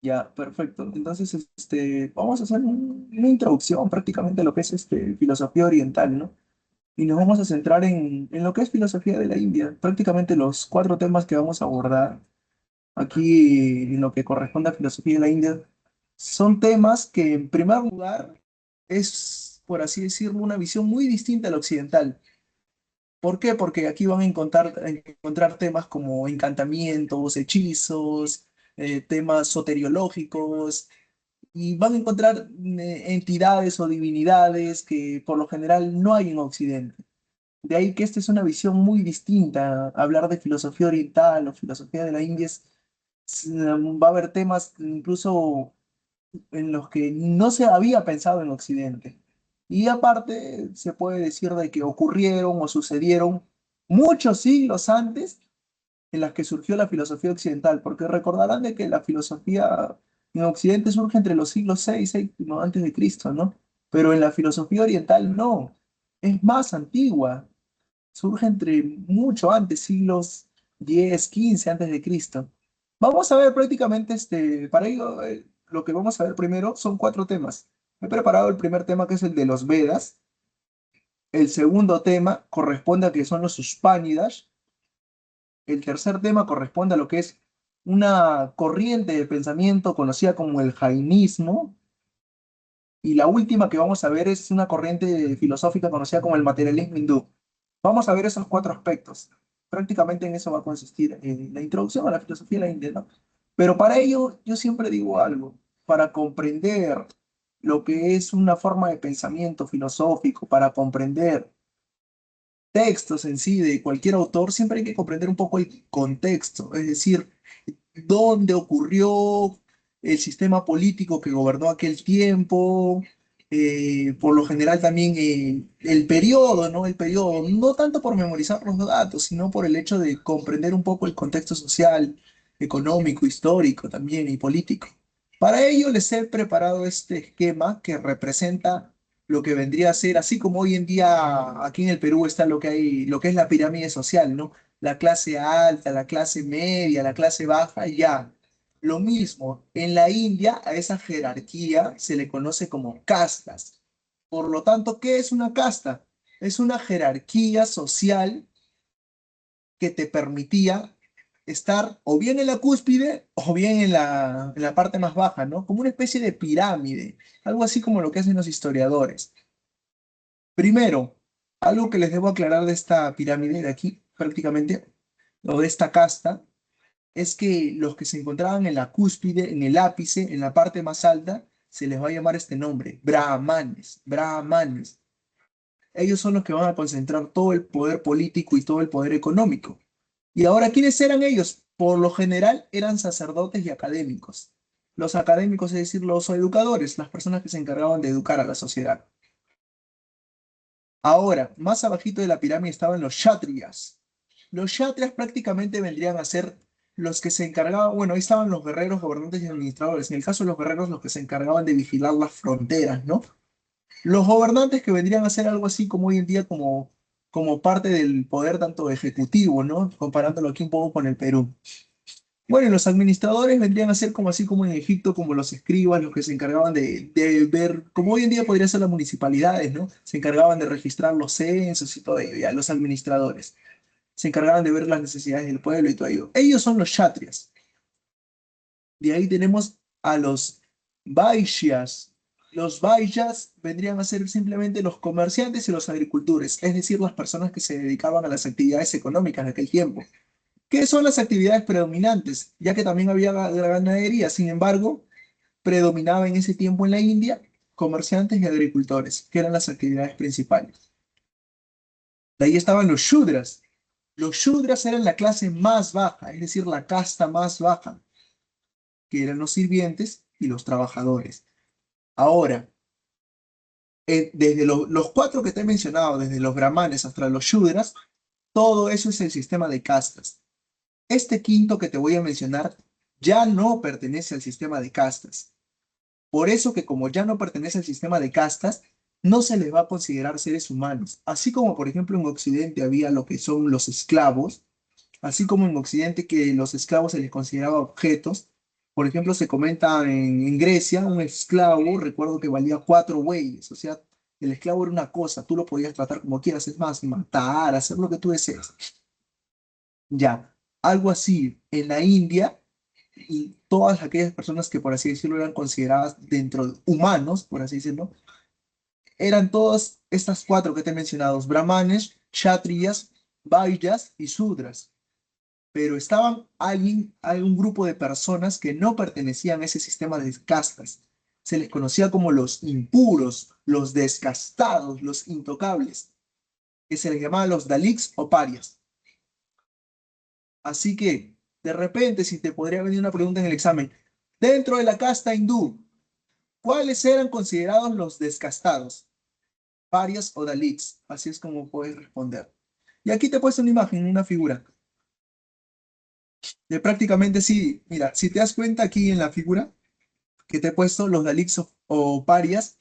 Ya, perfecto. Entonces, vamos a hacer una introducción prácticamente a lo que es filosofía oriental, ¿no? Y nos vamos a centrar en lo que es filosofía de la India. Prácticamente los cuatro temas que vamos a abordar aquí en lo que corresponde a filosofía de la India son temas que, en primer lugar, es, por así decirlo, una visión muy distinta a la occidental. ¿Por qué? Porque aquí van a encontrar temas como encantamientos, hechizos, temas soteriológicos, y van a encontrar entidades o divinidades que por lo general no hay en Occidente. De ahí que esta es una visión muy distinta. Hablar de filosofía oriental o filosofía de la India va a haber temas incluso en los que no se había pensado en Occidente. Y aparte, se puede decir de que ocurrieron o sucedieron muchos siglos antes en las que surgió la filosofía occidental, porque recordarán de que la filosofía en Occidente surge entre los siglos 6 no, antes de Cristo, ¿no? Pero en la filosofía oriental no, es más antigua, surge entre mucho antes, siglos 10 15 antes de Cristo. Vamos a ver prácticamente, para ello, lo que vamos a ver primero son cuatro temas. He preparado el primer tema que es el de los Vedas, el segundo tema corresponde a que son los Upanishads. El tercer tema corresponde a lo que es una corriente de pensamiento conocida como el jainismo. Y la última que vamos a ver es una corriente filosófica conocida como el materialismo hindú. Vamos a ver esos cuatro aspectos. Prácticamente en eso va a consistir la introducción a la filosofía de la India, ¿no? Pero para ello, yo siempre digo algo. Para comprender lo que es una forma de pensamiento filosófico, para comprender textos en sí de cualquier autor, siempre hay que comprender un poco el contexto, es decir, dónde ocurrió el sistema político que gobernó aquel tiempo, por lo general también el periodo, ¿no? El periodo, no tanto por memorizar los datos, sino por el hecho de comprender un poco el contexto social, económico, histórico también y político. Para ello les he preparado este esquema que representa lo que vendría a ser, así como hoy en día aquí en el Perú está lo que hay, lo que es la pirámide social, ¿no? La clase alta, la clase media, la clase baja, ya. Lo mismo, en la India a esa jerarquía se le conoce como castas. Por lo tanto, ¿qué es una casta? Es una jerarquía social que te permitía estar o bien en la cúspide o bien en la parte más baja, ¿no? Como una especie de pirámide, algo así como lo que hacen los historiadores. Primero, algo que les debo aclarar de esta pirámide de aquí, prácticamente, o de esta casta, es que los que se encontraban en la cúspide, en el ápice, en la parte más alta, se les va a llamar este nombre, brahmanes, brahmanes. Ellos son los que van a concentrar todo el poder político y todo el poder económico. Y ahora, ¿quiénes eran ellos? Por lo general eran sacerdotes y académicos. Los académicos, es decir, los educadores, las personas que se encargaban de educar a la sociedad. Ahora, más abajito de la pirámide estaban los kshatriyas. Los kshatriyas prácticamente vendrían a ser los que se encargaban, bueno, ahí estaban los guerreros, gobernantes y administradores. En el caso de los guerreros, los que se encargaban de vigilar las fronteras, ¿no? Los gobernantes que vendrían a ser algo así como hoy en día como parte del poder tanto ejecutivo, ¿no? Comparándolo aquí un poco con el Perú. Bueno, y los administradores vendrían a ser como así como en Egipto, como los escribas, los que se encargaban de ver, como hoy en día podría ser las municipalidades, ¿no? Se encargaban de registrar los censos y todo ello, ya, los administradores. Se encargaban de ver las necesidades del pueblo y todo ello. Ellos son los kshatriyas. De ahí tenemos a los vaishyas. Los vaishyas vendrían a ser simplemente los comerciantes y los agricultores, es decir, las personas que se dedicaban a las actividades económicas de aquel tiempo. ¿Qué son las actividades predominantes? Ya que también había la ganadería, sin embargo, predominaba en ese tiempo en la India comerciantes y agricultores, que eran las actividades principales. De ahí estaban los shudras. Los shudras eran la clase más baja, es decir, la casta más baja, que eran los sirvientes y los trabajadores. Ahora, desde los cuatro que te he mencionado, desde los brahmanes hasta los shudras, todo eso es el sistema de castas. Este quinto que te voy a mencionar ya no pertenece al sistema de castas. Por eso que como ya no pertenece al sistema de castas, no se les va a considerar seres humanos. Así como, por ejemplo, en Occidente había lo que son los esclavos, así como en Occidente que los esclavos se les consideraba objetos, Por ejemplo, se comenta en Grecia, un esclavo, recuerdo que valía 4 bueyes, o sea, el esclavo era una cosa, tú lo podías tratar como quieras, es más, matar, hacer lo que tú desees. Ya, algo así en la India, y todas aquellas personas que, por así decirlo, eran consideradas dentro de humanos, por así decirlo, eran todas estas cuatro que te he mencionado, brahmanes, kshatriyas, vaisyas y sudras. Pero estaban hay un grupo de personas que no pertenecían a ese sistema de castas. Se les conocía como los impuros, los descastados, los intocables, que se les llamaba los dalits o parias. Así que, de repente, si te podría venir una pregunta en el examen, dentro de la casta hindú, ¿cuáles eran considerados los descastados? Parias o dalits. Así es como puedes responder. Y aquí te he puesto una imagen, una figura. De prácticamente sí, mira, si te das cuenta aquí en la figura que te he puesto, los dalits o parias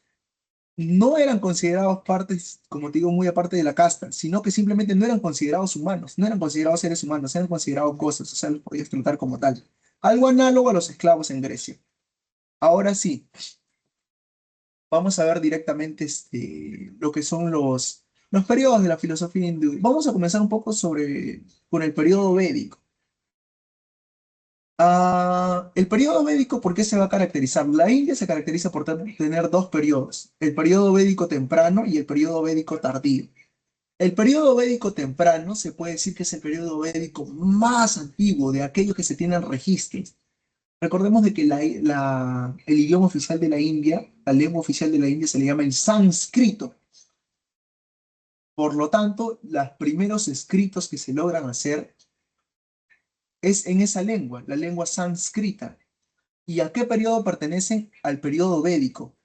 no eran considerados partes, como te digo, muy aparte de la casta, sino que simplemente no eran considerados humanos, no eran considerados seres humanos, eran considerados cosas, o sea, los podías tratar como tal. Algo análogo a los esclavos en Grecia. Ahora sí, vamos a ver directamente lo que son los periodos de la filosofía hindú. Vamos a comenzar un poco con el periodo védico. El periodo védico, ¿por qué se va a caracterizar? La India se caracteriza por tener dos periodos, el periodo védico temprano y el periodo védico tardío. El periodo védico temprano se puede decir que es el periodo védico más antiguo de aquellos que se tienen registros. Recordemos de que el idioma oficial de la India, la lengua oficial de la India se le llama el sánscrito. Por lo tanto, los primeros escritos que se logran hacer es en esa lengua, la lengua sánscrita. ¿Y a qué periodo pertenecen? Al periodo védico.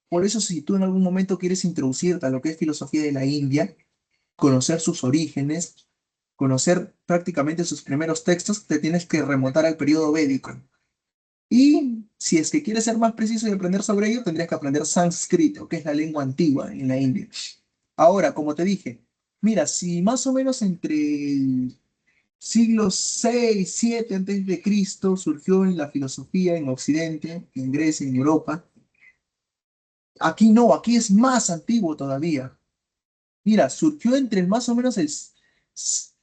Por eso, si tú en algún momento quieres introducirte a lo que es filosofía de la India, conocer sus orígenes, conocer prácticamente sus primeros textos, te tienes que remontar al periodo védico. Y si es que quieres ser más preciso y aprender sobre ello, tendrías que aprender sánscrito, que es la lengua antigua en la India. Ahora, como te dije, mira, si más o menos entre el siglo 6 7 antes de Cristo surgió en la filosofía en Occidente, en Grecia, en Europa, aquí no, aquí es más antiguo todavía. Mira, surgió entre más o menos el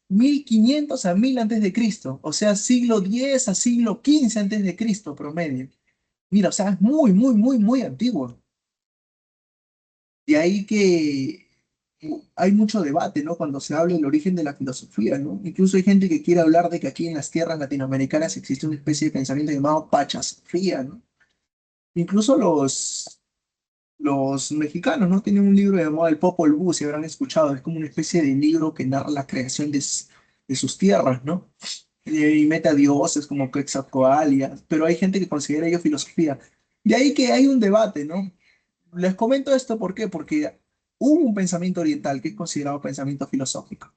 1500 a 1000 antes de Cristo, o sea, siglo X a siglo XV antes de Cristo promedio. Mira, o sea, es muy, muy, muy, muy antiguo. De ahí que hay mucho debate, ¿no? Cuando se habla del origen de la filosofía, ¿no? Incluso hay gente que quiere hablar de que aquí en las tierras latinoamericanas existe una especie de pensamiento llamado pachasofía, ¿no? Incluso los mexicanos, ¿no? Tienen un libro llamado El Popol Vuh, si habrán escuchado, es como una especie de libro que narra la creación de sus tierras, ¿no? Y mete a dioses como Quetzalcóatl, pero hay gente que considera ello filosofía. De ahí que hay un debate, ¿no? Les comento esto, ¿por qué? Porque hubo un pensamiento oriental que es considerado pensamiento filosófico.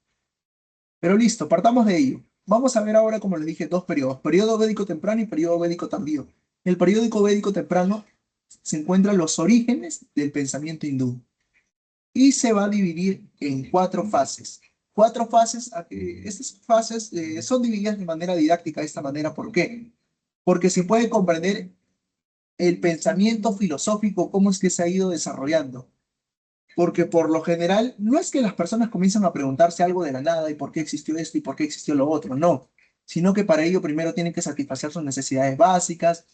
Pero listo, partamos de ello. Vamos a ver ahora, como les dije, dos periodos, periodo védico temprano y periodo védico tardío. En el periodo védico temprano se encuentran los orígenes del pensamiento hindú y se va a dividir en cuatro fases. Cuatro fases, estas fases son divididas de manera didáctica de esta manera. ¿Por qué? Porque se puede comprender el pensamiento filosófico, cómo es que se ha ido desarrollando. Porque por lo general, no es que las personas comiencen a preguntarse algo de la nada y por qué existió esto y por qué existió lo otro, no, sino que para ello primero tienen que satisfacer sus necesidades básicas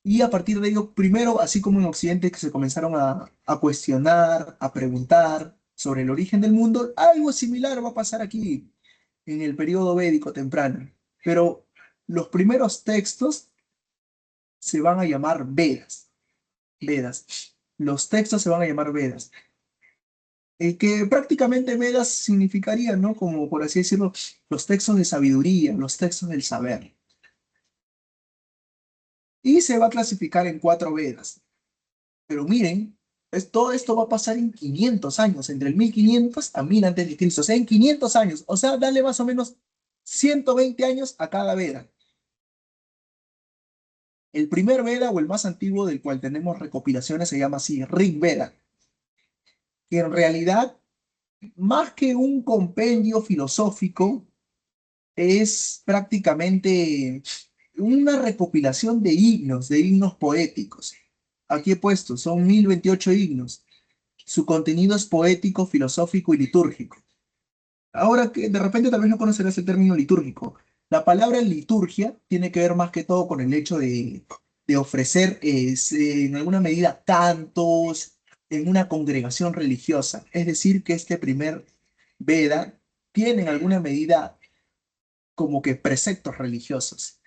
y a partir de ello, primero, así como en Occidente que se comenzaron a cuestionar, a preguntar sobre el origen del mundo, algo similar va a pasar aquí en el periodo védico temprano. Pero los primeros textos se van a llamar Vedas. Vedas. Los textos se van a llamar Vedas. Que prácticamente Vedas significaría, ¿no? Como por así decirlo, los textos de sabiduría, los textos del saber. Y se va a clasificar en cuatro Vedas. Pero miren, todo esto va a pasar en 500 años, entre el 1500 a 1000 antes de Cristo, o sea, en 500 años, o sea, dale más o menos 120 años a cada Veda. El primer Veda o el más antiguo del cual tenemos recopilaciones se llama así, Rig Veda, que en realidad, más que un compendio filosófico, es prácticamente una recopilación de himnos poéticos. Aquí he puesto, son 1028 himnos. Su contenido es poético, filosófico y litúrgico. Ahora que de repente tal vez no conocerás el término litúrgico. La palabra liturgia tiene que ver más que todo con el hecho de ofrecer en alguna medida cantos en una congregación religiosa. Es decir, que este primer Veda tiene en alguna medida como que preceptos religiosos,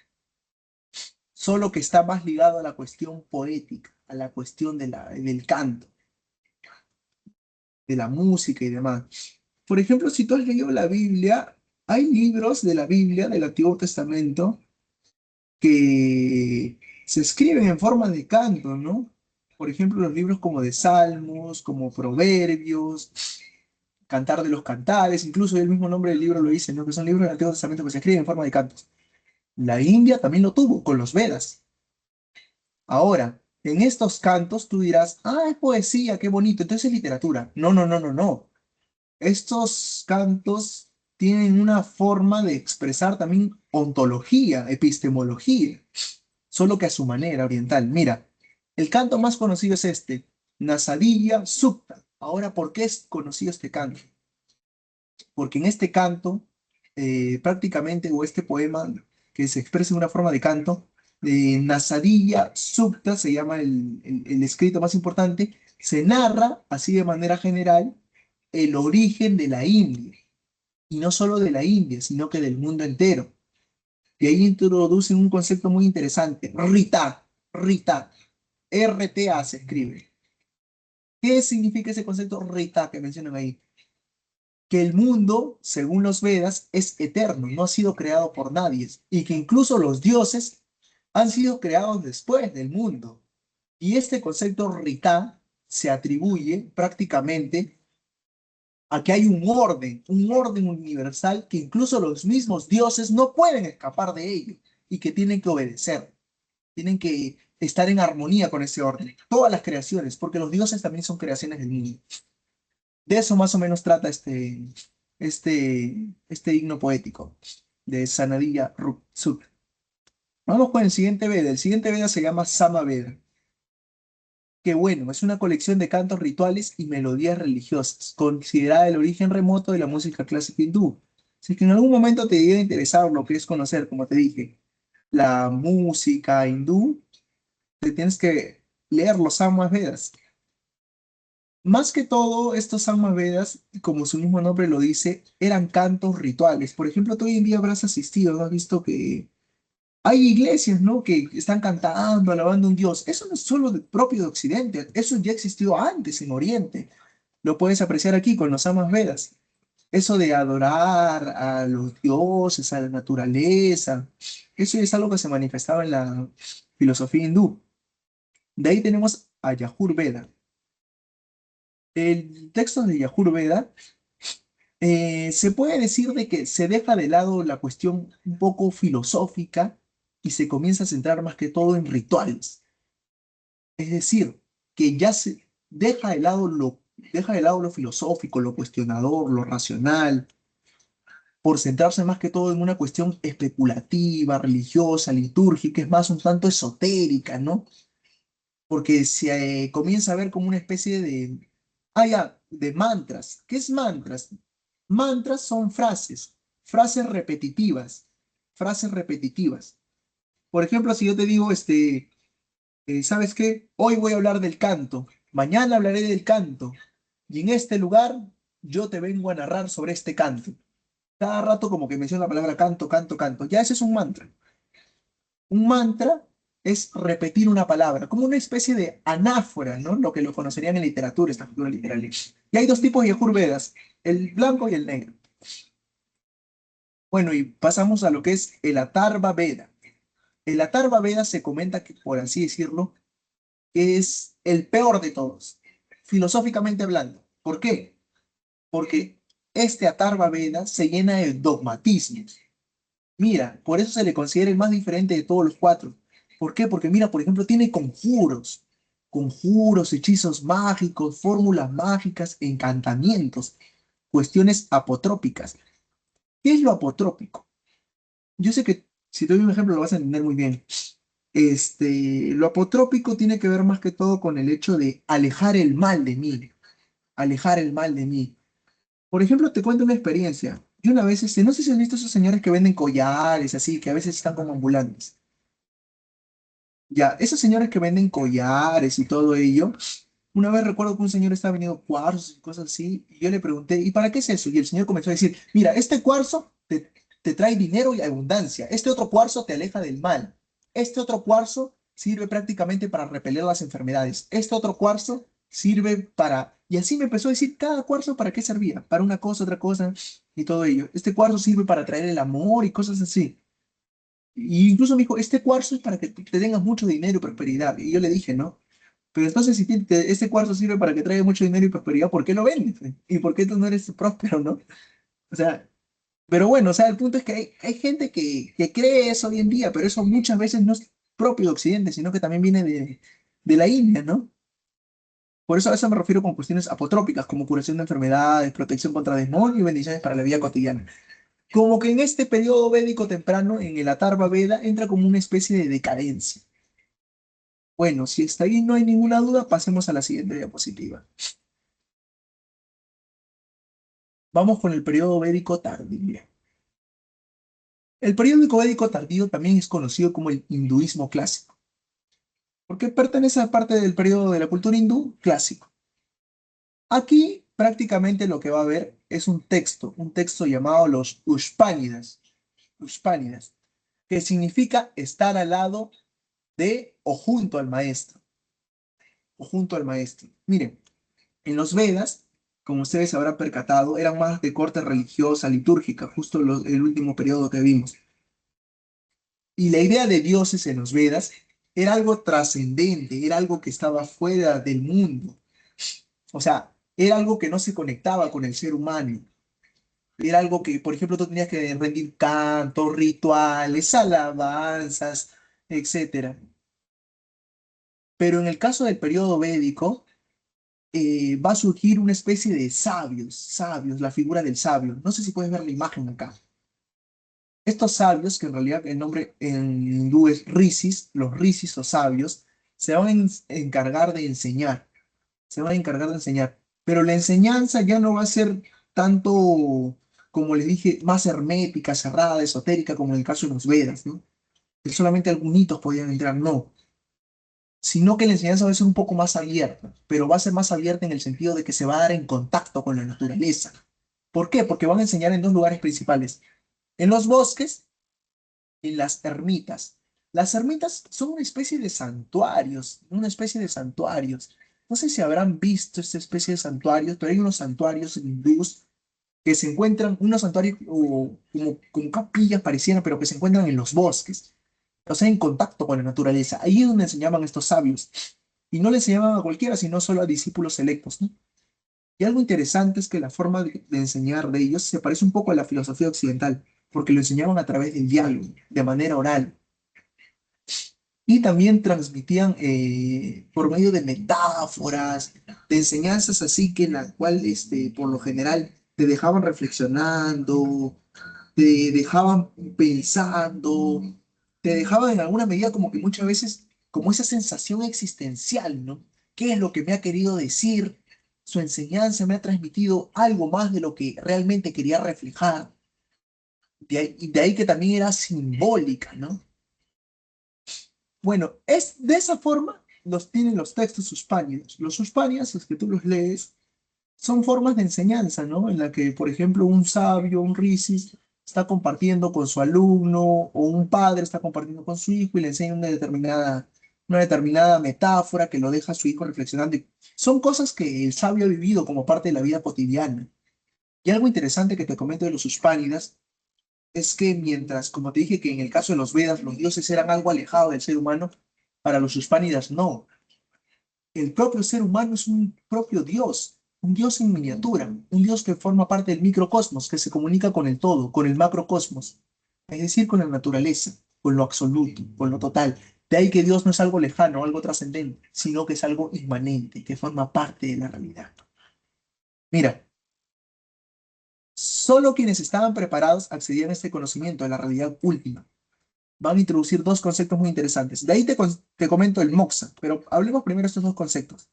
solo que está más ligado a la cuestión poética, a la cuestión del canto, de la música y demás. Por ejemplo, si tú has leído la Biblia, hay libros de la Biblia, del Antiguo Testamento, que se escriben en forma de canto, ¿no? Por ejemplo, los libros como de Salmos, como Proverbios, Cantar de los Cantares, incluso el mismo nombre del libro lo dice, ¿no? Que son libros del Antiguo Testamento que se escriben en forma de cantos. La India también lo tuvo con los Vedas. Ahora, en estos cantos tú dirás, ah, es poesía, qué bonito, entonces es literatura. No, no, no, no, no. Estos cantos tienen una forma de expresar también ontología, epistemología, solo que a su manera oriental. Mira, el canto más conocido es este, Nasadiya Sukta. Ahora, ¿por qué es conocido este canto? Porque en este canto, prácticamente, o este poema que se expresa en una forma de canto, Nasadiya Sukta se llama el escrito más importante, se narra así de manera general el origen de la India, y no solo de la India, sino que del mundo entero. Y ahí introducen un concepto muy interesante, Rita, Rita, RTA se escribe. ¿Qué significa ese concepto Rita que mencionan ahí? Que el mundo, según los Vedas, es eterno, no ha sido creado por nadie, y que incluso los dioses han sido creados después del mundo. Y este concepto Rita se atribuye prácticamente a que hay un orden universal que incluso los mismos dioses no pueden escapar de ello y que tienen que obedecer, tienen que estar en armonía con ese orden. Todas las creaciones, porque los dioses también son creaciones del mundo. De eso más o menos trata este himno poético de Sanadilla Sut. Vamos con el siguiente Veda. El siguiente Veda se llama Sama Veda, que bueno, es una colección de cantos rituales y melodías religiosas, considerada el origen remoto de la música clásica hindú. Si es que en algún momento te llega a interesar lo que es conocer, como te dije, la música hindú, te tienes que leer los Samas Vedas. Más que todo, estos Vedas, como su mismo nombre lo dice, eran cantos rituales. Por ejemplo, tú hoy en día habrás asistido, ¿no? Has visto que hay iglesias, ¿no? Que están cantando, alabando a un Dios. Eso no es solo propio de Occidente, eso ya existió antes en Oriente. Lo puedes apreciar aquí con los Vedas. Eso de adorar a los dioses, a la naturaleza, eso es algo que se manifestaba en la filosofía hindú. De ahí tenemos a Yajur Veda. El texto de Yajur Veda se puede decir de que se deja de lado la cuestión un poco filosófica y se comienza a centrar más que todo en rituales. Es decir, que ya se deja de lado lo filosófico, lo cuestionador, lo racional, por centrarse más que todo en una cuestión especulativa, religiosa, litúrgica, es más un tanto esotérica, ¿no? Porque se comienza a ver como una especie de mantras. ¿Qué es mantras? Mantras son frases repetitivas, frases repetitivas. Por ejemplo, si yo te digo, ¿sabes qué? Hoy voy a hablar del canto, mañana hablaré del canto, y en este lugar yo te vengo a narrar sobre este canto. Cada rato como que menciona la palabra canto, canto, canto. Ya ese es un mantra. Un mantra es repetir una palabra, como una especie de anáfora, ¿no? Lo que lo conocerían en literatura, esta figura literaria. Y hay dos tipos de Yajurvedas, el blanco y el negro. Bueno, y pasamos a lo que es el Atharva Veda. El Atharva Veda se comenta que, por así decirlo, es el peor de todos, filosóficamente hablando. ¿Por qué? Porque este Atharva Veda se llena de dogmatismos. Mira, por eso se le considera el más diferente de todos los cuatro. ¿Por qué? Porque mira, por ejemplo, tiene conjuros, conjuros, hechizos mágicos, fórmulas mágicas, encantamientos, cuestiones apotrópicas. ¿Qué es lo apotrópico? Yo sé que Si te doy un ejemplo, lo vas a entender muy bien. Lo apotrópico tiene que ver más que todo con el hecho de alejar el mal de mí, alejar el mal de mí. Por ejemplo, te cuento una experiencia. Yo una vez, no sé si has visto esos señores que venden collares, así, que a veces están como ambulantes. Ya, esos señores que venden collares y todo ello, una vez recuerdo que un señor estaba vendiendo cuarzos y cosas así, y yo le pregunté, ¿y para qué es eso? Y el señor comenzó a decir, mira, este cuarzo te trae dinero y abundancia, este otro cuarzo te aleja del mal, este otro cuarzo sirve prácticamente para repeler las enfermedades, este otro cuarzo sirve para... Y así me empezó a decir cada cuarzo para qué servía, para una cosa, otra cosa, y todo ello. Este cuarzo sirve para traer el amor y cosas así. Y incluso me dijo, este cuarzo es para que te tengas mucho dinero y prosperidad. Y yo le dije, ¿no? Pero entonces, si este cuarzo sirve para que traiga mucho dinero y prosperidad, ¿por qué lo vendes? ¿Y por qué tú no eres próspero, no? O sea, pero bueno, o sea, el punto es que hay gente que cree eso hoy en día, pero eso muchas veces no es propio de Occidente, sino que también viene de la India, ¿no? Por eso a eso me refiero con cuestiones apotrópicas, como curación de enfermedades, protección contra demonios y bendiciones para la vida cotidiana. Como que en este periodo védico temprano, en el Atharva Veda, entra como una especie de decadencia. Bueno, si hasta ahí no hay ninguna duda, pasemos a la siguiente diapositiva. Vamos con el periodo védico tardío. El periodo védico tardío también es conocido como el hinduismo clásico, porque pertenece a parte del periodo de la cultura hindú clásico. Aquí prácticamente lo que va a haber es un texto llamado los Ushpánidas, que significa estar al lado de o junto al maestro, o junto al maestro. Miren, en los Vedas, como ustedes se habrán percatado, eran más de corte religiosa, litúrgica, justo el último periodo que vimos. Y la idea de dioses en los Vedas era algo trascendente, era algo que estaba fuera del mundo. O sea, era algo que no se conectaba con el ser humano. Era algo que, por ejemplo, tú tenías que rendir cantos, rituales, alabanzas, etcétera. Pero en el caso del periodo védico, va a surgir una especie de sabios, la figura del sabio. No sé si puedes ver la imagen acá. Estos sabios, que en realidad el nombre en hindú es rishis, los rishis o sabios, se van a encargar de enseñar, se van a encargar de enseñar. Pero la enseñanza ya no va a ser tanto, como les dije, más hermética, cerrada, esotérica, como en el caso de los Vedas, ¿no? Que solamente algunos podían entrar, no. Sino que la enseñanza va a ser un poco más abierta, pero va a ser más abierta en el sentido de que se va a dar en contacto con la naturaleza. ¿Por qué? Porque van a enseñar en dos lugares principales, en los bosques y en las ermitas. Las ermitas son una especie de santuarios, una especie de santuarios. No sé si habrán visto esta especie de santuarios, pero hay unos santuarios hindús que se encuentran, unos santuarios como capillas parecieran, pero que se encuentran en los bosques, o sea, en contacto con la naturaleza. Ahí es donde enseñaban estos sabios. Y no le enseñaban a cualquiera, sino solo a discípulos selectos, ¿no? Y algo interesante es que la forma de enseñar de ellos se parece un poco a la filosofía occidental, porque lo enseñaban a través del diálogo, de manera oral. Y también transmitían por medio de metáforas, de enseñanzas así que en la cual, por lo general, te dejaban reflexionando, te dejaban pensando, te dejaban en alguna medida como que muchas veces, como esa sensación existencial, ¿no? ¿Qué es lo que me ha querido decir? Su enseñanza me ha transmitido algo más de lo que realmente quería reflejar. Y de ahí que también era simbólica, ¿no? Bueno, es de esa forma los tienen los textos hispánicos. Los hispánicos, los que tú los lees, son formas de enseñanza, ¿no? En la que, por ejemplo, un sabio, un risis, está compartiendo con su alumno o un padre está compartiendo con su hijo y le enseña una determinada metáfora que lo deja a su hijo reflexionando. Son cosas que el sabio ha vivido como parte de la vida cotidiana. Y algo interesante que te comento de los Ushpánidas es que mientras, como te dije que en el caso de los Vedas los dioses eran algo alejado del ser humano, para los Ushpánidas no. El propio ser humano es un propio Dios, un Dios en miniatura, un Dios que forma parte del microcosmos, que se comunica con el todo, con el macrocosmos, es decir, con la naturaleza, con lo absoluto, con lo total. De ahí que Dios no es algo lejano, algo trascendente, sino que es algo inmanente, que forma parte de la realidad. Mira, solo quienes estaban preparados accedían a este conocimiento de la realidad última. van a introducir dos conceptos muy interesantes. De ahí te comento el moxa, pero hablemos primero de estos dos conceptos.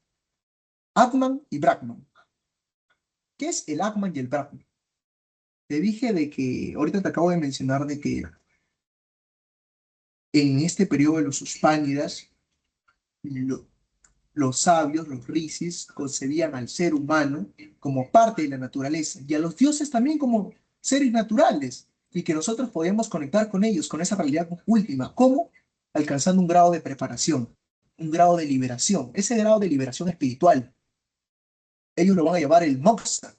Atman y Brahman. ¿Qué es el Atman y el Brahman? Te dije de que, ahorita te acabo de mencionar de que en este periodo de los Uspánidas, lo- los sabios, los rishis, concebían al ser humano como parte de la naturaleza y a los dioses también como seres naturales y que nosotros podíamos conectar con ellos, con esa realidad última. ¿Cómo? Alcanzando un grado de preparación, un grado de liberación, ese grado de liberación espiritual. Ellos lo van a llamar el moxa,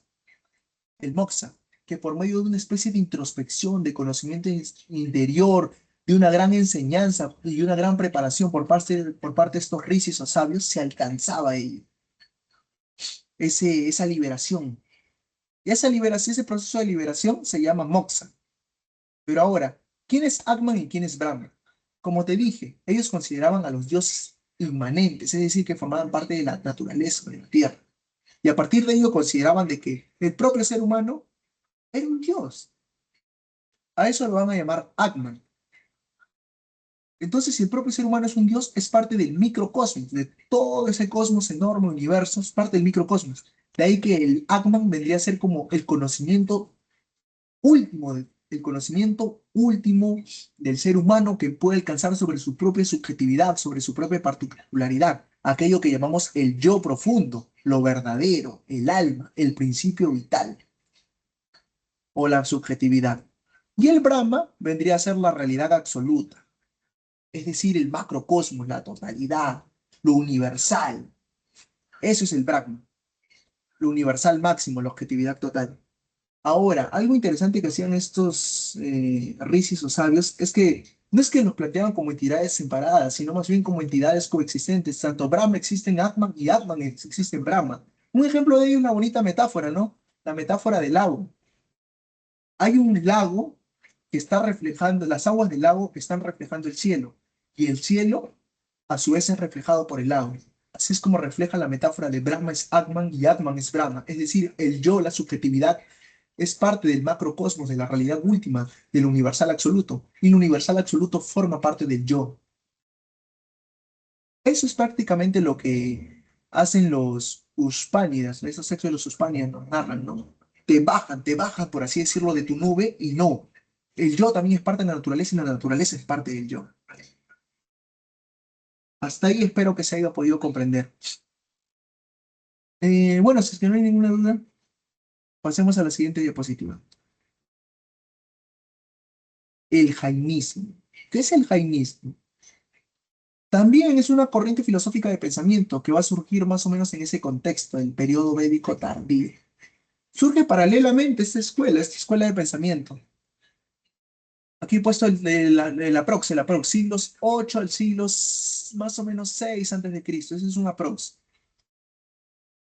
que por medio de una especie de introspección, de conocimiento interior, de una gran enseñanza y una gran preparación por parte de estos rishis o sabios, se alcanzaba ello, esa liberación. Y esa liberación, ese proceso de liberación se llama moxa. Pero ahora, ¿quién es Atman y quién es Brahma? Como te dije, ellos consideraban a los dioses inmanentes, es decir, que formaban parte de la naturaleza, de la tierra. Y a partir de ello consideraban de que el propio ser humano era un dios. A eso lo van a llamar Atman. Entonces, si el propio ser humano es un dios, es parte del microcosmos, de todo ese cosmos enorme, universo, es parte del microcosmos. De ahí que el Atman vendría a ser como el conocimiento último, el conocimiento último del ser humano que puede alcanzar sobre su propia subjetividad, sobre su propia particularidad, aquello que llamamos el yo profundo, lo verdadero, el alma, el principio vital o la subjetividad. Y el Brahma vendría a ser la realidad absoluta, es decir, el macrocosmos, la totalidad, lo universal. Eso es el Brahma, lo universal máximo, la objetividad total. Ahora, algo interesante que hacían estos rishis o sabios es que no es que los planteaban como entidades separadas, sino más bien como entidades coexistentes. Tanto Brahma existe en Atman y Atman existe en Brahma. Un ejemplo de ello es una bonita metáfora, ¿no? La metáfora del lago. Hay un lago que está reflejando, las aguas del lago que están reflejando el cielo, y el cielo a su vez es reflejado por el lago. Así es como refleja la metáfora de Brahma es Atman y Atman es Brahma, es decir, el yo, la subjetividad, es parte del macrocosmos, de la realidad última, del universal absoluto, y el universal absoluto forma parte del yo. Eso es prácticamente lo que hacen los Uspánidas, esos textos de los Uspánidas nos narran, ¿no? Te bajan, por así decirlo, de tu nube y no. El yo también es parte de la naturaleza y la naturaleza es parte del yo. Hasta ahí espero que se haya podido comprender. Bueno, si es que no hay ninguna duda, pasemos a la siguiente diapositiva. El jainismo. ¿Qué es el jainismo? También es una corriente filosófica de pensamiento que va a surgir más o menos en ese contexto, el periodo védico tardío. Surge paralelamente esta escuela de pensamiento. Aquí he puesto el aprox, siglos 8 al siglos más o menos 6 antes de Cristo. Ese es un aprox.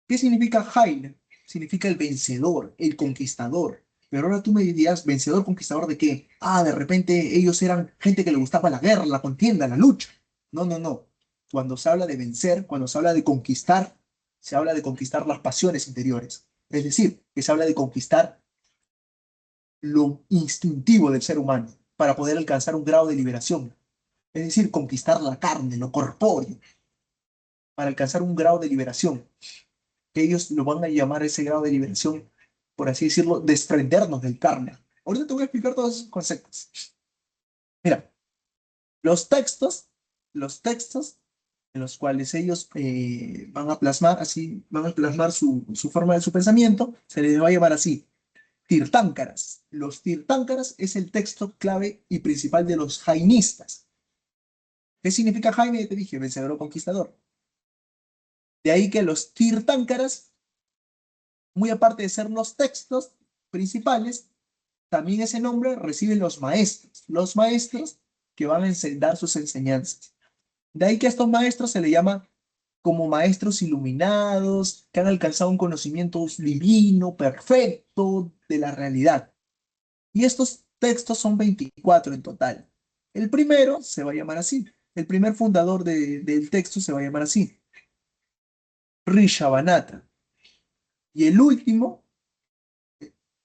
¿Qué significa Jaime? Significa el vencedor, el conquistador. Pero ahora tú me dirías, ¿vencedor, conquistador de qué? Ah, de repente ellos eran gente que le gustaba la guerra, la contienda, la lucha. No, no, no. Cuando se habla de vencer, cuando se habla de conquistar, se habla de conquistar las pasiones interiores. Es decir, que se habla de conquistar lo instintivo del ser humano para poder alcanzar un grado de liberación. Es decir, conquistar la carne, lo corpóreo, para alcanzar un grado de liberación, que ellos lo van a llamar ese grado de liberación, por así decirlo, desprendernos del karma. Ahorita te voy a explicar todos esos conceptos. Mira, los textos en los cuales ellos van a plasmar así, van a plasmar su forma de su pensamiento, se les va a llamar así, tirtánkaras. Los tirtánkaras es el texto clave y principal de los jainistas. ¿Qué significa Jaime? Ya te dije, vencedor o conquistador. De ahí que los tirtánkaras, muy aparte de ser los textos principales, también ese nombre reciben los maestros que van a dar sus enseñanzas. De ahí que a estos maestros se le llama como maestros iluminados, que han alcanzado un conocimiento divino, perfecto de la realidad. Y estos textos son 24 en total. El primero se va a llamar así. El primer fundador del texto se va a llamar así, Rishabhanata. Y el último,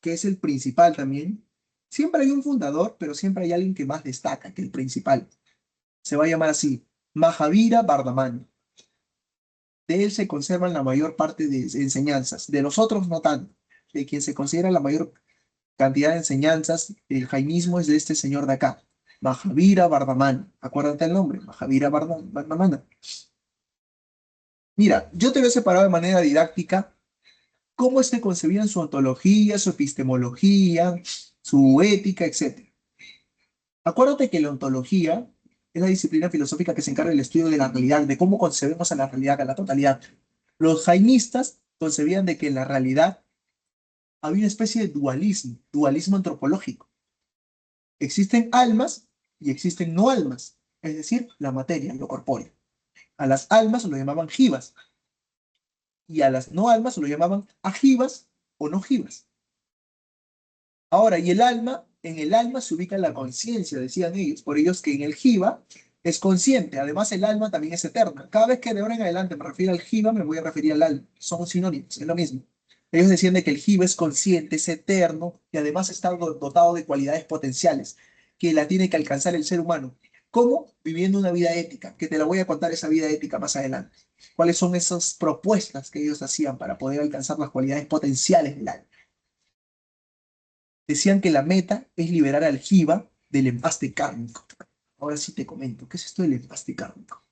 que es el principal también, Siempre hay un fundador, pero siempre hay alguien que más destaca, que el principal. Se va a llamar así, Mahavira Vardhamana. De él se conservan la mayor parte de enseñanzas, de los otros no tanto. De quien se considera la mayor cantidad de enseñanzas, el jainismo es de este señor de acá, Mahavira Vardhamana. Acuérdate el nombre, Mahavira Vardhamana. Mira, yo te lo he separado de manera didáctica cómo es que concebían su ontología, su epistemología, su ética, etc. Acuérdate que la ontología es la disciplina filosófica que se encarga del estudio de la realidad, de cómo concebemos a la realidad, a la totalidad. Los jainistas concebían de que en la realidad había una especie de dualismo, dualismo antropológico. Existen almas y existen no almas, es decir, la materia, lo corpóreo. A las almas lo llamaban jivas y a las no almas lo llamaban ajivas o no jivas. Ahora, y el alma, en el alma se ubica la conciencia, decían ellos, por ellos que en el jiva es consciente, además el alma también es eterna. Cada vez que de ahora en adelante me refiero al jiva, me voy a referir al alma, son sinónimos, es lo mismo. Ellos decían de que el jiva es consciente, es eterno y además está dotado de cualidades potenciales que la tiene que alcanzar el ser humano. ¿Cómo? Viviendo una vida ética, que te la voy a contar esa vida ética más adelante. ¿Cuáles son esas propuestas que ellos hacían para poder alcanzar las cualidades potenciales del alma? Decían que la meta es liberar al jiva del empaste kármico. Ahora sí te comento, ¿qué es esto del empaste kármico?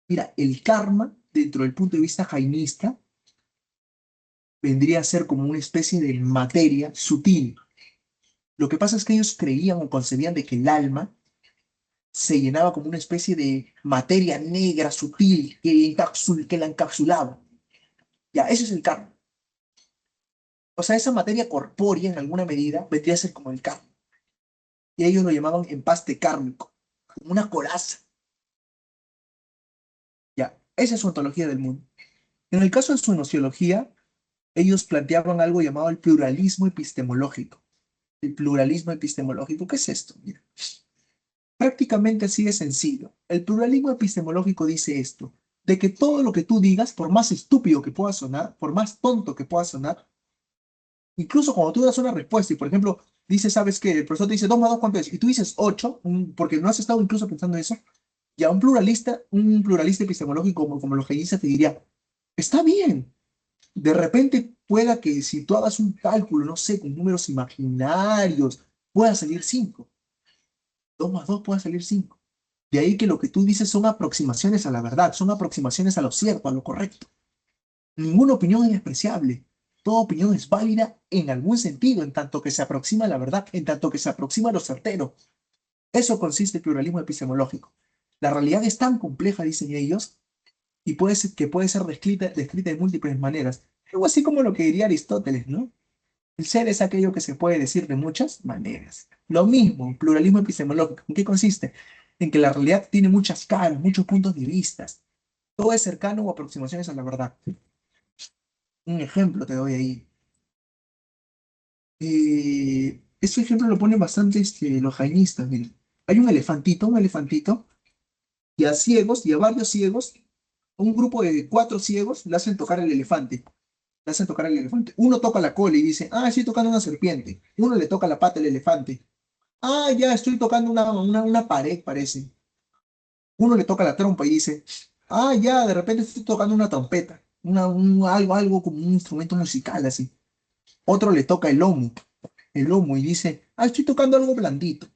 Mira, el karma, dentro del punto de vista jainista, vendría a ser como una especie de materia sutil. Lo que pasa es que ellos creían o concebían de que el alma se llenaba como una especie de materia negra sutil que la encapsulaba. Ya, eso es el karma. O sea, esa materia corpórea en alguna medida vendría a ser como el karma. Y ellos lo llamaban empaste kármico, como una coraza. Ya, esa es su ontología del mundo. En el caso de su nociología, ellos planteaban algo llamado el pluralismo epistemológico. El pluralismo epistemológico, ¿qué es esto? Mira, prácticamente así de sencillo. El pluralismo epistemológico dice esto, de que todo lo que tú digas, por más estúpido que pueda sonar, por más tonto que pueda sonar, incluso cuando tú das una respuesta y, por ejemplo, dices, ¿sabes qué? El profesor te dice 2 más 2, ¿cuánto es? Y tú dices 8, porque no has estado incluso pensando eso, ya un pluralista epistemológico como los que dice te diría, está bien. De repente pueda que si tú hagas un cálculo, no sé, con números imaginarios, pueda salir 5. 2 más 2 pueda salir 5. De ahí que lo que tú dices son aproximaciones a la verdad, son aproximaciones a lo cierto, a lo correcto. Ninguna opinión es despreciable. Toda opinión es válida en algún sentido, en tanto que se aproxima a la verdad, en tanto que se aproxima a lo certero. Eso consiste el pluralismo epistemológico. La realidad es tan compleja, dicen ellos, y puede ser descrita de múltiples maneras. Algo así como lo que diría Aristóteles, ¿no? El ser es aquello que se puede decir de muchas maneras. Lo mismo, pluralismo epistemológico. ¿En qué consiste? En que la realidad tiene muchas caras, muchos puntos de vista. Todo es cercano o aproximaciones a la verdad. Un ejemplo te doy ahí. Este ejemplo lo ponen bastante los jainistas. Miren. Hay un elefantito, y a ciegos, y a varios ciegos, un grupo de 4 ciegos le hacen tocar el elefante. Le hacen tocar al elefante. Uno toca la cola y dice, ah, estoy tocando una serpiente. Uno le toca la pata al elefante. Ah, ya, estoy tocando una pared, parece. Uno le toca la trompa y dice, ah, ya, de repente estoy tocando una trompeta. Algo como un instrumento musical, así. Otro le toca el lomo y dice, ah, estoy tocando algo blandito.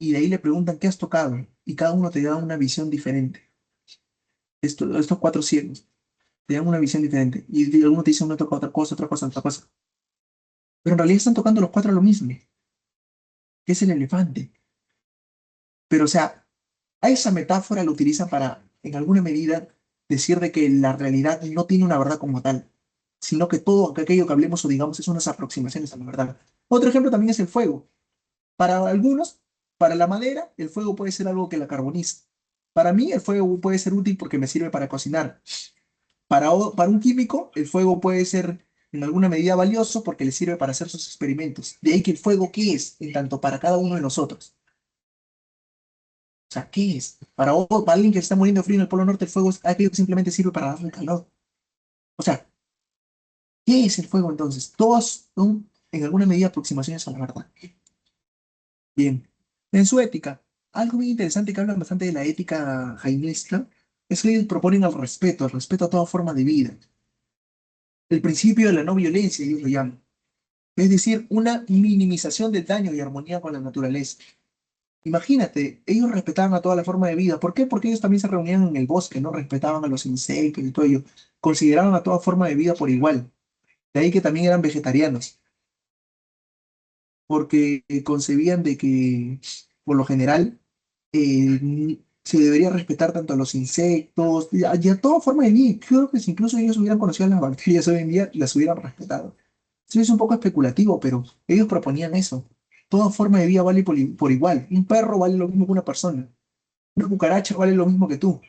Y de ahí le preguntan, ¿qué has tocado? Y cada uno te da una visión diferente. Estos 4 ciegos te dan una visión diferente. Y alguno te dice, uno toca otra cosa, otra cosa, otra cosa. Pero en realidad están tocando los 4 lo mismo, que es el elefante. Pero, o sea, a esa metáfora lo utilizan para, en alguna medida, decir de que la realidad no tiene una verdad como tal, sino que todo aquello que hablemos o digamos es unas aproximaciones a la verdad. Otro ejemplo también es el fuego. Para algunos, para la madera, el fuego puede ser algo que la carboniza. Para mí, el fuego puede ser útil porque me sirve para cocinar. Para un químico, el fuego puede ser en alguna medida valioso porque le sirve para hacer sus experimentos. De ahí que el fuego, ¿qué es? En tanto para cada uno de nosotros. O sea, ¿qué es? Para alguien que está muriendo de frío en el Polo Norte, el fuego es aquello que simplemente sirve para darle calor. O sea, ¿qué es el fuego entonces? Todos son en alguna medida aproximaciones a la verdad. Bien. En su ética, algo muy interesante que hablan bastante de la ética jainista es que ellos proponen el respeto a toda forma de vida. El principio de la no violencia, ellos lo llaman. Es decir, una minimización del daño y armonía con la naturaleza. Imagínate, ellos respetaban a toda la forma de vida. ¿Por qué? Porque ellos también se reunían en el bosque, ¿no? Respetaban a los insectos y todo ello. Consideraban a toda forma de vida por igual. De ahí que también eran vegetarianos, porque concebían de que, por lo general, se debería respetar tanto a los insectos y a toda forma de vida. Creo que si incluso ellos hubieran conocido las bacterias hoy en día, las hubieran respetado. Sí, es un poco especulativo, pero ellos proponían eso. Toda forma de vida vale por igual. Un perro vale lo mismo que una persona. Una cucaracha vale lo mismo que tú.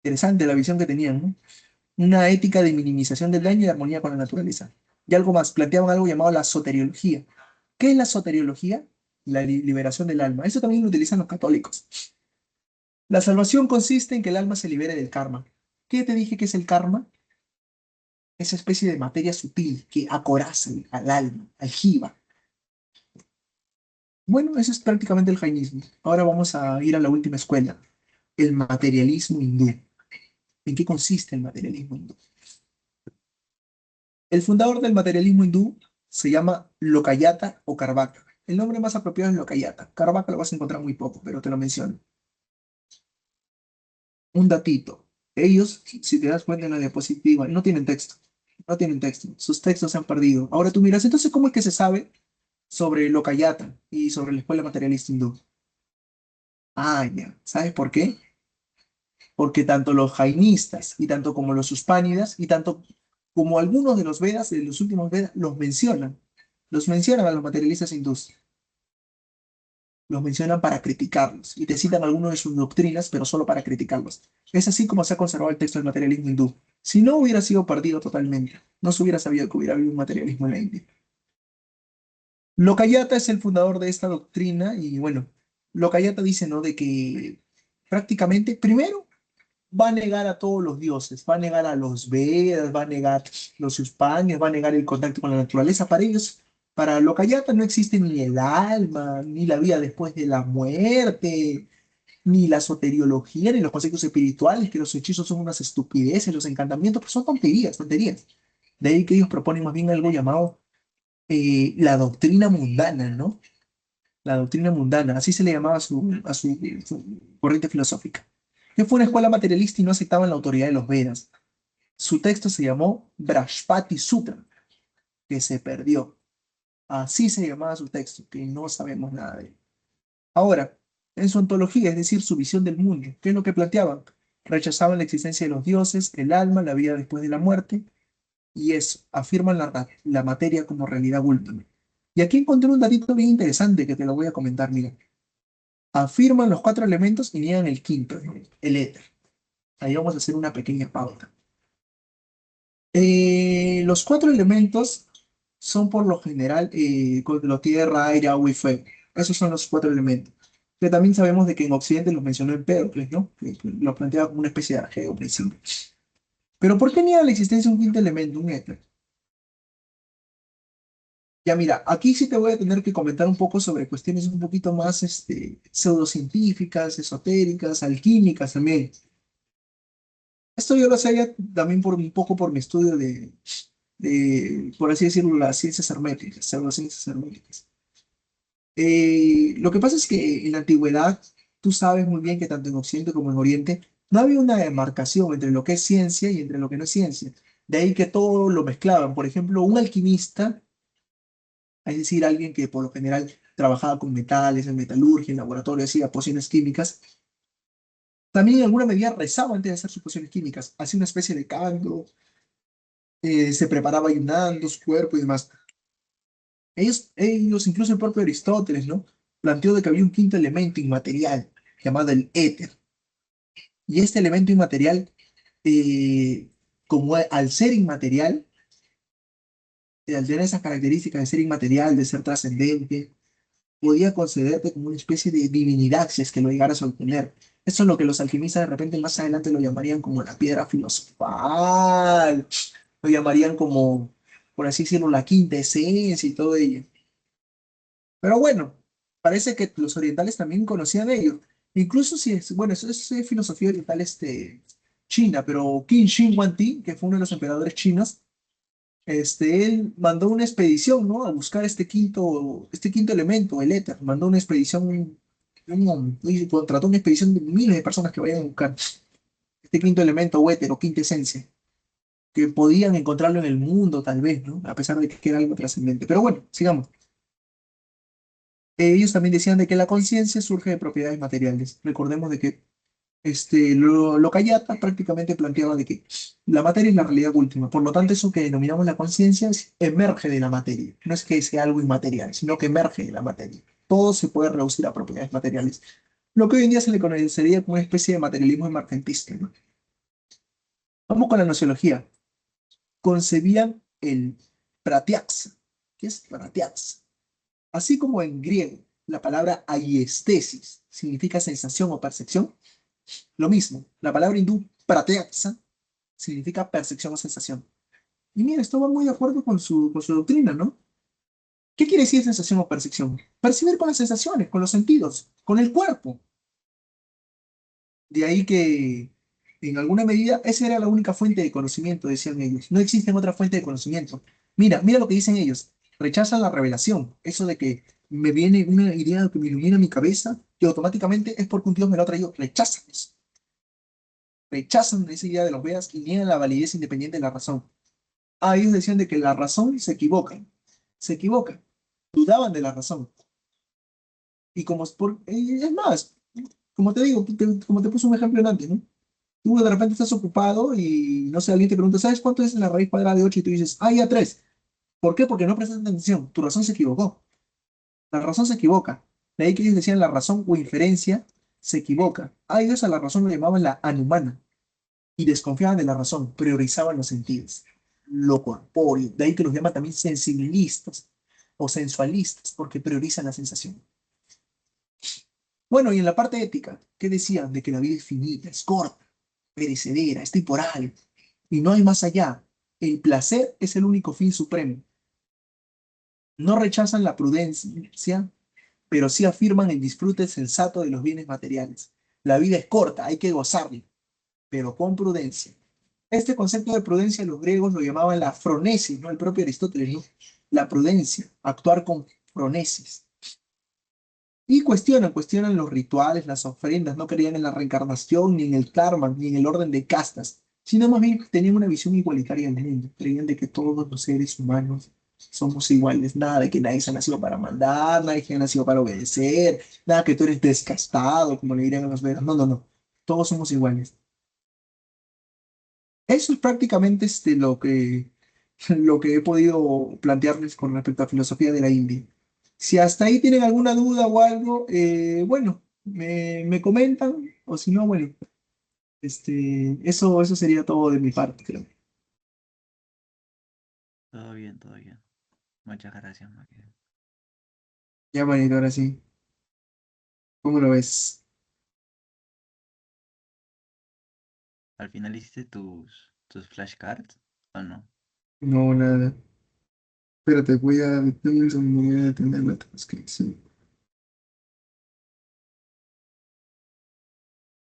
Interesante la visión que tenían, ¿no? Una ética de minimización del daño y de armonía con la naturaleza. Y algo más, planteaban algo llamado la soteriología. ¿Qué es la soteriología? La liberación del alma. Eso también lo utilizan los católicos. La salvación consiste en que el alma se libere del karma. ¿Qué te dije que es el karma? Esa especie de materia sutil que acoraza al alma, al jiva. Bueno, eso es prácticamente el jainismo. Ahora vamos a ir a la última escuela, el materialismo hindú. ¿En qué consiste el materialismo hindú? El fundador del materialismo hindú se llama Lokayata o Karvaka. El nombre más apropiado es Lokayata. Karvaka lo vas a encontrar muy poco, pero te lo menciono. Un datito. Ellos, si te das cuenta en la diapositiva, no tienen texto. No tienen texto. Sus textos se han perdido. Ahora tú miras, entonces, ¿cómo es que se sabe sobre Lokayata y sobre la escuela materialista hindú? Ah, ya. ¿Sabes por qué? Porque tanto los jainistas y tanto como los uspánidas y tanto como algunos de los Vedas, de los últimos Vedas, los mencionan a los materialistas hindúes, los mencionan para criticarlos y te citan algunas de sus doctrinas, pero solo para criticarlos. Es así como se ha conservado el texto del materialismo hindú. Si no hubiera sido perdido totalmente, no se hubiera sabido que hubiera habido un materialismo en la India. Lokayata es el fundador de esta doctrina y bueno, Lokayata dice, ¿no? De que prácticamente, primero, va a negar a todos los dioses, va a negar a los Vedas, va a negar los Upanishads, va a negar el contacto con la naturaleza. Para ellos, para Lokayata no existe ni el alma, ni la vida después de la muerte, ni la soteriología, ni los conceptos espirituales, que los hechizos son unas estupideces, los encantamientos, pues son tonterías, tonterías. De ahí que ellos proponen más bien algo llamado la doctrina mundana, ¿no? La doctrina mundana, así se le llamaba a su corriente filosófica, que fue una escuela materialista y no aceptaban la autoridad de los Vedas. Su texto se llamó Brahspati Sutra, que se perdió. Así se llamaba su texto, que no sabemos nada de él. Ahora, en su ontología, es decir, su visión del mundo, ¿qué es lo que planteaban? Rechazaban la existencia de los dioses, el alma, la vida después de la muerte, y eso, afirman la materia como realidad última. Y aquí encontré un datito bien interesante que te lo voy a comentar, mira. Afirman los cuatro elementos y niegan el quinto, el éter. Ahí vamos a hacer una pequeña pauta. Los cuatro elementos son por lo general lo tierra, aire, agua y fuego. Esos son los cuatro elementos. Pero también sabemos de que en Occidente los mencionó Empédocles, ¿no? Que lo planteaba como una especie de arjeo principio. Pero ¿por qué niega la existencia de un quinto elemento, un éter? Ya mira, aquí sí te voy a tener que comentar un poco sobre cuestiones un poquito más pseudocientíficas, esotéricas, alquímicas también. Esto yo lo sabía también por un poco por mi estudio por así decirlo, las ciencias herméticas, pseudociencias herméticas. Lo que pasa es que en la antigüedad, tú sabes muy bien que tanto en Occidente como en Oriente, no había una demarcación entre lo que es ciencia y entre lo que no es ciencia. De ahí que todo lo mezclaban. Por ejemplo, un alquimista, es decir, alguien que por lo general trabajaba con metales, en metalurgia, en laboratorio, hacía pociones químicas, también en alguna medida rezaba antes de hacer sus pociones químicas. Hacía una especie de canto, se preparaba ayunando su cuerpo y demás. Incluso el propio Aristóteles, ¿no? Planteó de que había un quinto elemento inmaterial llamado el éter. Y este elemento inmaterial, eh, como al ser inmaterial, al tener esas características de ser inmaterial, de ser trascendente, podía concederte como una especie de divinidad si es que lo llegaras a obtener. Eso es lo que los alquimistas de repente más adelante lo llamarían como la piedra filosofal, lo llamarían como por así decirlo, la quinta esencia y todo ello. Pero bueno, parece que los orientales también conocían de ello. Incluso si es, bueno, eso es filosofía oriental china, pero Qin Shi Huangdi, que fue uno de los emperadores chinos, él mandó una expedición, ¿no? A buscar este quinto elemento, el éter. Mandó una expedición, y contrató una expedición de miles de personas que vayan a buscar este quinto elemento o éter o quinta esencia, que podían encontrarlo en el mundo tal vez, ¿no? A pesar de que era algo trascendente. Pero bueno, sigamos. Ellos también decían de que la conciencia surge de propiedades materiales. Recordemos de que lo Cayata prácticamente planteaba de que la materia es la realidad última. Por lo tanto, eso que denominamos la conciencia emerge de la materia. No es que sea algo inmaterial, sino que emerge de la materia. Todo se puede reducir a propiedades materiales. Lo que hoy en día se le conocería como una especie de materialismo emergentista, ¿no? Vamos con la nociología. Concebían el pratiax. ¿Qué es pratiax? Así como en griego la palabra aiestesis significa sensación o percepción, lo mismo, la palabra hindú pratyaksa significa percepción o sensación. Y mira, esto va muy de acuerdo con su doctrina, ¿no? ¿Qué quiere decir sensación o percepción? Percibir con las sensaciones, con los sentidos, con el cuerpo. De ahí que, en alguna medida, esa era la única fuente de conocimiento, decían ellos. No existen otra fuente de conocimiento. Mira lo que dicen ellos. Rechazan la revelación. Eso de que me viene una idea que me ilumina mi cabeza y automáticamente es porque un Dios me lo ha traído. Rechazan eso. Rechazan esa idea de los Vedas y niegan la validez independiente de la razón. Ah, ellos decían de que la razón se equivoca. Se equivoca. Dudaban de la razón. Y es más, como te digo, como te puse un ejemplo antes, ¿no? Tú de repente estás ocupado y no sé, alguien te pregunta, ¿sabes cuánto es la raíz cuadrada de 8? Y tú dices, ah, ya 3. ¿Por qué? Porque no prestas atención. Tu razón se equivocó. La razón se equivoca. De ahí que ellos decían la razón o inferencia se equivoca. A ellos a la razón lo llamaban la anumana y desconfiaban de la razón, priorizaban los sentidos, lo corpóreo. De ahí que los llaman también sensibilistas o sensualistas porque priorizan la sensación. Bueno, y en la parte ética, ¿qué decían? De que la vida es finita, es corta, perecedera, es temporal y no hay más allá. El placer es el único fin supremo. No rechazan la prudencia, pero sí afirman el disfrute sensato de los bienes materiales. La vida es corta, hay que gozarla, pero con prudencia. Este concepto de prudencia los griegos lo llamaban la fronesis, ¿no? El propio Aristóteles, ¿no? La prudencia, actuar con fronesis. Y cuestionan los rituales, las ofrendas, no creían en la reencarnación, ni en el karma, ni en el orden de castas, sino más bien tenían una visión igualitaria del mundo. Creían de que todos los seres humanos somos iguales, nada de que nadie se ha nacido para mandar, nadie que ha nacido para obedecer, nada que tú eres descastado, como le dirían a los vedas. No, no, no. Todos somos iguales. Eso es prácticamente lo que he podido plantearles con respecto a filosofía de la India. Si hasta ahí tienen alguna duda o algo, bueno, me comentan, o si no, bueno, eso sería todo de mi parte, creo. Todo bien, todo bien. Muchas gracias, Maquia. Ya, manito, ahora sí. ¿Cómo lo ves? ¿Al final hiciste tus flashcards o no? No, nada. Espérate, voy a atender la transcripción.